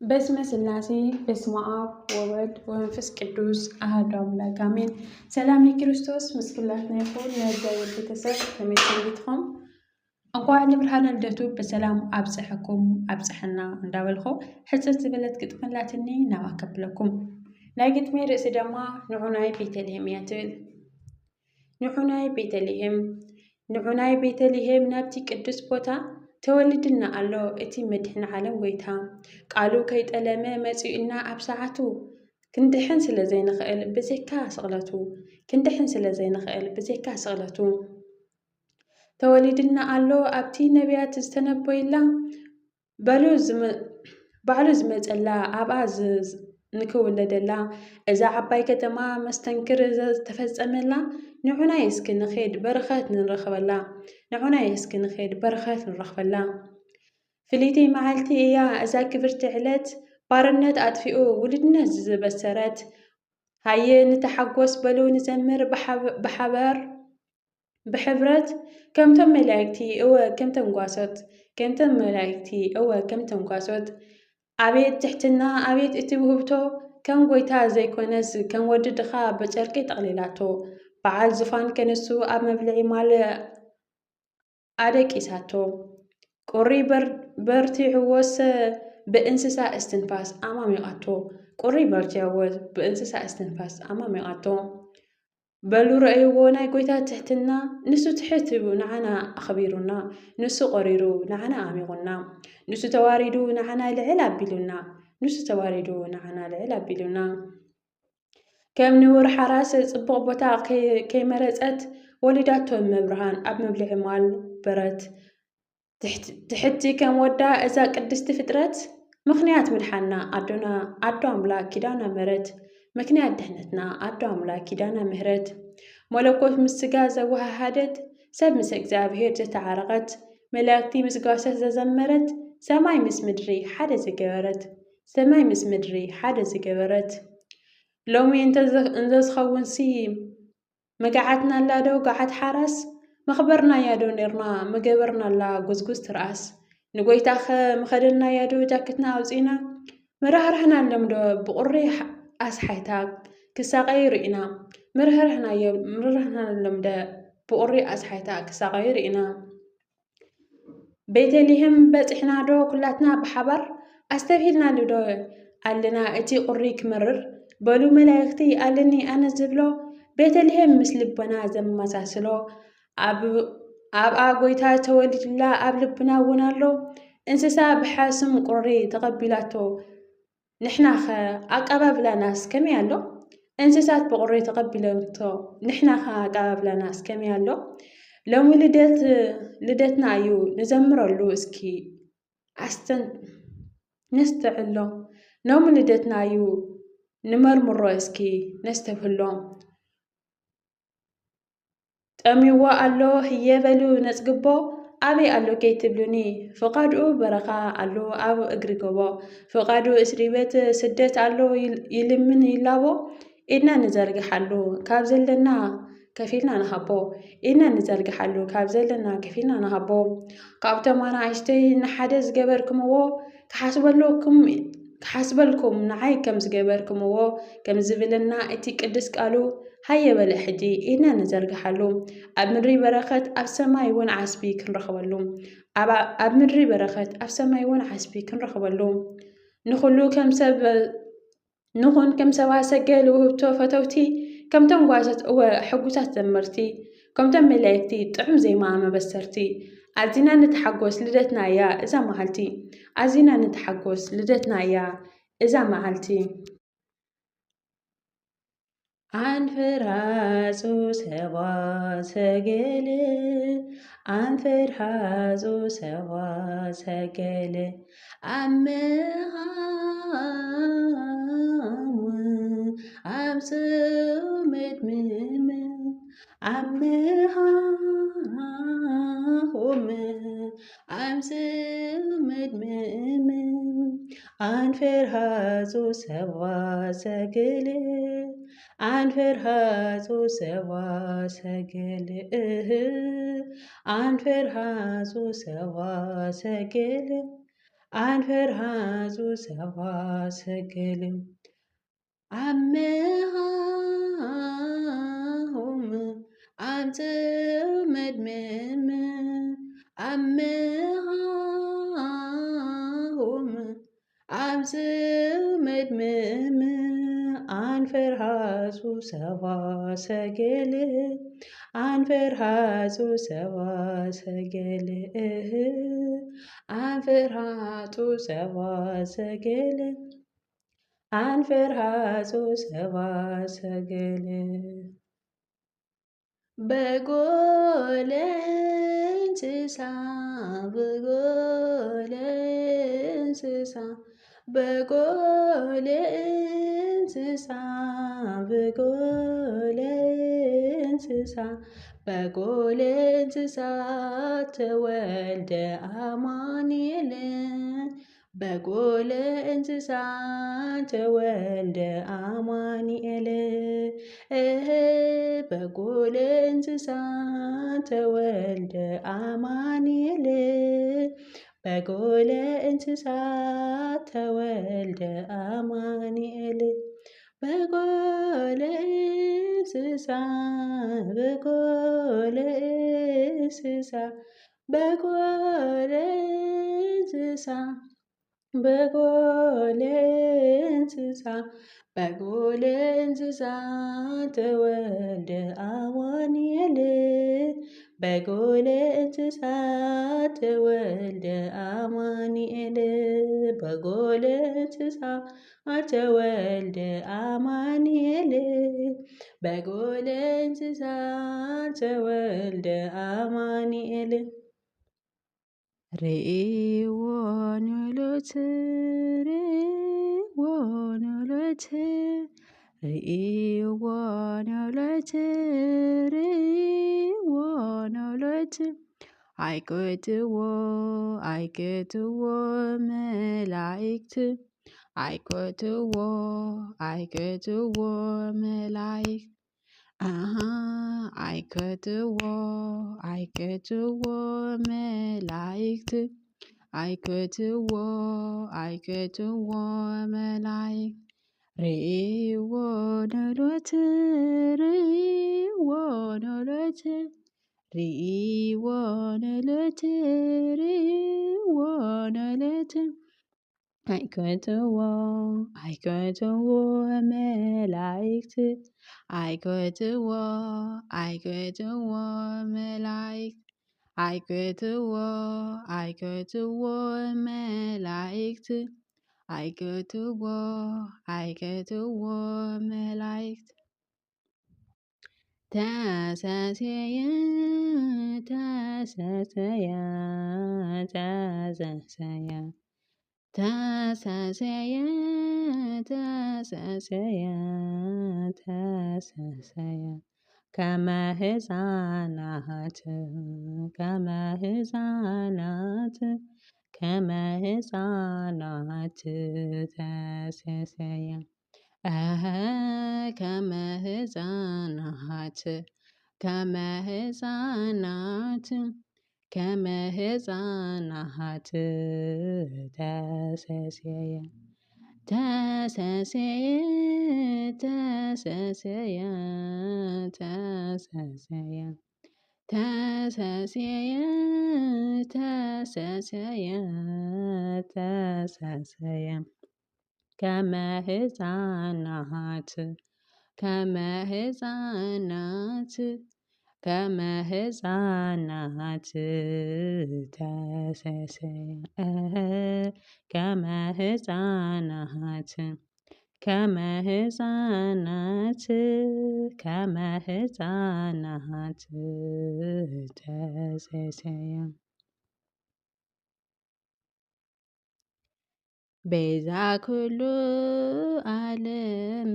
በስመ ስላሴ በስመ አብ ወወልድ ወመንፈስ ቅዱስ አሐዱ አምላክ አሜን። ሰላም የክርስቶስ ምስኩላትና ይኹን የእግዚአብሔር ቤተሰብ ከመይ ሰንብትኩም? እንኳዕ ንብርሃነ ልደቱ በሰላም አብጽሕኩም አብጽሕና እንዳበልኹ ሕፅር ዝበለት ግጥም ኣላትኒ ናባከብለኩም። ናይ ግጥሜ ርእሲ ድማ ንዑናይ ቤተልሔም እያ ትብል። ንዑናይ ቤተልሔም ናብቲ ቅዱስ ቦታ ተወልድና ኣሎ እቲ መድሕን ዓለም ጎይታ ቃሉ ከይጠለመ መጺኡና ኣብ ሰዓቱ ክንድሕን ስለ ዘይንኽእል ብዘይካ ስቕለቱ ተወሊድና ኣሎ ኣብቲ ነቢያት ዝተነበዩላ ባዕሉ ዝመጸላ ኣብኣ ንክውለደላ እዛ ዓባይ ከተማ መስተንክር ዝተፈጸመላ ንዑናይ እስኪ ንኸይድ በረኸት ንረኽበላ ፍልይቲ መዓልቲ እያ እዛ ክብርቲ ዕለት ባርነት ኣጥፊኡ ውልድነት ዝበሰረት ሃየ ንተሓጐስ በሉ ንዘምር ብሕብረት ከምቶም መላእክቲ ከም ተንጓሶት ኣቤት ትሕትና ኣቤት እቲ ውህብቶ ከም ጎይታ ዘይኮነስ ከም ወዲ ድኻ በጨርቂ ጠቕሊላቶ በዓል ዝፋን ከነሱ ኣብ መብልዒ ማል ኣደቂሳቶ ቁሪ በርቲዕዎስ ብእንስሳ እስትንፋስ ኣማሚቓቶ በሉ ረእይዎ ናይ ጎይታ ትሕትና ንሱ ትሕት ንዓና ኣኽቢሩና ንሱ ቆሪሩ ንዓና ኣሚቑና ንሱ ተዋሪዱ ንዓና ልዕል ኣቢሉና ከም ንቡር ሓራስ ጽቡቕ ቦታ ከይመረጸት ወሊዳቶ መብርሃን ኣብ መብልዒ ማል በረት ትሕቲ ከም ወዳ እዛ ቅድስቲ ፍጥረት ምኽንያት ምድሓና ኣዶ ኣምላክ ኪዳና ምሕረት ምክንያት ድሕነትና ኣዶ ኣምላክ ኪዳና ምሕረት መለኮት ምስ ስጋ ዘወሃሃደት ሰብ ምስ እግዚኣብሔር ዘተዓረቐት መላእክቲ ምስ ጓሰት ዘዘመረት ሰማይ ምስ ምድሪ ሓደ ዝገበረት ሎሚ እንተዝኸውንሲ መጋዓትና ኣላዶ ጋዓት ሓራስ መኽበርና ያዶ ነርና መገበርናላ ጉዝጉዝ ትርኣስ ንጎይታኸ መኸደና ያዶ ጃክትና ኣውፂና መራህርሕና ኣለምዶ ብቑሪ ኣስሓይታ ክሳቐይ ርኢና መራህርሕናለምደ ብቑሪ ኣስሓይታ ክሳቐይ ርኢና ቤተልሔም በፂሕና ዶ ኩላትና ብሓባር ኣስተብሂልና ልዶ ኣለና እቲ ቁሪ ክመርር በሉ መላእክቲ ኣለኒ ኣነ ዝብሎ ቤተልሔም ምስ ልቦና ዘመሳስሎ ኣብኣ ጎይታ ተወሊድላ ኣብ ልብና እውን ኣሎ እንስሳ ብሓስም ቁሪ ተቐቢላቶ ንሕናኸ ኣቀባብላናስ ከመይ ኣሎ እንስሳት ብቁሪ ተቐቢለቶ ንሕናኸ ኣቀባብላናስ ከመይ ኣሎ ሎሚ ልደትና እዩ ንዘምረሉ እስኪ ነስተዕሎ ሎሚ ልደትና እዩ ንመርምሮ እስኪ ነስተብህሎ ጠሚዎ ኣሎ ህየበሉ ነጽግቦ ኣበይ ኣሎ ከይትብሉኒ ፍቓድኡ በረኻ ኣሎ ኣብ እግሪ ጎቦ ፍቓዱ እስሪ ቤት ስደት ኣሎ ይልምን ይላቦ ኢድና ንዘርግሓሉ ካብ ዘለና ከፊልና ንሃቦ ካብቶም ኣናእሽተይ ንሓደ ዝገበርክምዎ ክሓስበልኩም ንዓይ ከም ዝገበርክምዎ ከም ዝብለና እቲ ቅዱስ ቃሉ ሃየበለ ሕጂ ኢድና ንዘርግሓሉ ኣብ ምድሪ በረኸት ኣብ ሰማይ እውን ዓስቢ ክንረኽበሉ ንኹን ከም ሰባ ሰገል ውህብቶ ፈተውቲ ከምቶም ጓሶት ሕጉሳት ዘመርቲ ከምቶም መላእክቲ ጥዑም ዜማ መበሰርቲ ኣዚና ንተሓጐስ ልደትና እያ እዛ መዓልቲ አንፈራጹ ሰባ ሰገል አመሃሙ አምጽኡ መድምም አንፈርሃጹ ሰባ ሰገል አንፈርሃጹ ሰባ ሰገል አንፈርሃጹ ሰብአ ሰገል አመሃሆም አምጽኡ መድመም አመሃሆም አምጽኡ መድመም አንፈርሃጹ ሰብአ ሰገል አንፈርሃጹ ሰብአ ሰገል አንፈርሃጹ ሰብአ ሰገል አንፈርሃጹ ሰብአ ሰገል በጎለ እንስሳ በጎለ እንስሳ በጎለ እንስሳ በጎለ እንስሳ በጎለ እንስሳ ተወልደ አማኑኤል በጎለ እንስሳ ተወልደ አማኑኤል በጎለ እንስሳ ተወልደ አማኑኤል በጎለ እንስሳ ተወልደ አማኑኤል በጎለ እንስሳ በጎለ እንስሳ በጎለ እንስሳ በጎለ እንስሳ በጎለ እንስሳ ተወልደ አማኑኤል በጎለ እንስሳ ተወልደ አማኑኤል በጎለ እንስሳ ተወልደ አማኑኤል በጎለ እንስሳ ተወልደ አማኑኤል ርኢዎ ኖሎት ርኢዎ ኖሎት ርኢዎ ኖሎት ርኢዎ ኖሎት አይቆጥዎ አይቆጥዎ መላእክት አይቆጥዎ አይቆጥዎ መላእክት አይቆጥዎ አይቆጥዎ መላእክት አይቆጥዎ አይቆጥዎ መላእክት ርኢዎ ኖሎት ርኢዎ ኖሎት ርኢዎ ኖሎት ርኢዎ ኖሎት አይቆጥዎ አይቆጥዎ መላእክት አይቆጥዎ አይቆጥዎ መላእክት አይቆጥዎ አይቆጥዎ መላእክት አይቆጥዎ አይቆጥዎ መላእክት ተሰስየ ተሰስየ ተሰስየ ተሰስየ ተሰስየ ተሰስየ ከመ ሕፃናት ከመ ሕፃናት ከመ ሕፃናት ተሰስየ ከመ ሕፃናት ከመ ሕፃናት ከመ ሕፃናት ተሰስየ ተሰስየ ተሰስየ ተሰስየ ተሰስየ ተሰስየ ተሰስየ ከመ ሕፃናት ከመ ሕፃናት ከመ ሕፃናት ተሰስየ ከመ ሕፃናት ከመ ሕፃናት ከመ ሕፃናት ተሰስየ ቤዛ ኩሉ ዓለም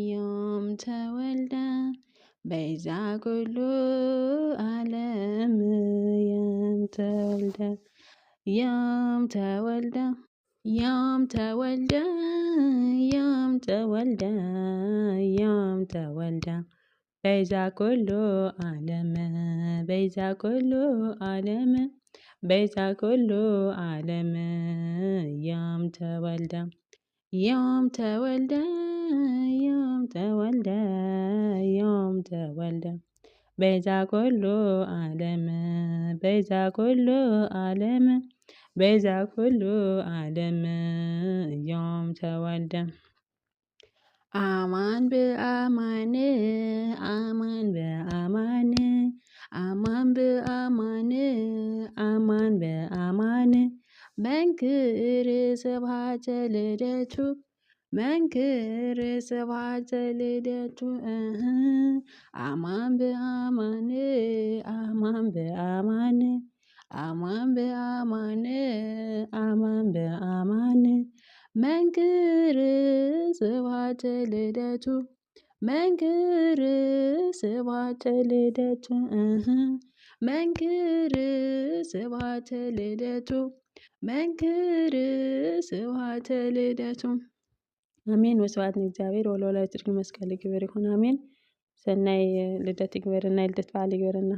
ዮም ተወልደ ቤዛ ኩሉ ዓለም ዮም ተወልደ ዮም ተወልደ ዮም ተወልደ ዮም ተወልደ ዮም ተወልደ ቤዛ ኩሉ ዓለም ቤዛ ኩሉ ዓለም ቤዛ ኩሉ ዓለም ዮም ተወልደ ዮም ተወልደ ዮም ተወልደ ዮም ተወልደ ቤዛ ኩሉ ዓለም ቤዛ ኩሉ ዓለም ቤዛ ኩሉ ዓለም ዮም ተወልደ አማን በአማን አማን በአማን አማን በአማን አማን በአማን መንክር ስብሐተ ልደቱ መንክር ስብሐተ ልደቱ አማን በአማን አማን በአማን አማን በአማን አማን በአማን መንክር ስብሐተ ልደቱ መንክር ስብሐተ ልደቱ መንክር ስብሐተ ልደቱ መንክር ስብሐተ ልደቱ አሜን። ወስብሐት ለእግዚአብሔር ወለወላዲቱ ድንግል መስቀሉ ክቡር ይሁን አሜን። ሰናይ ልደት ይግበረና፣ የልደት በዓል ይግበረና።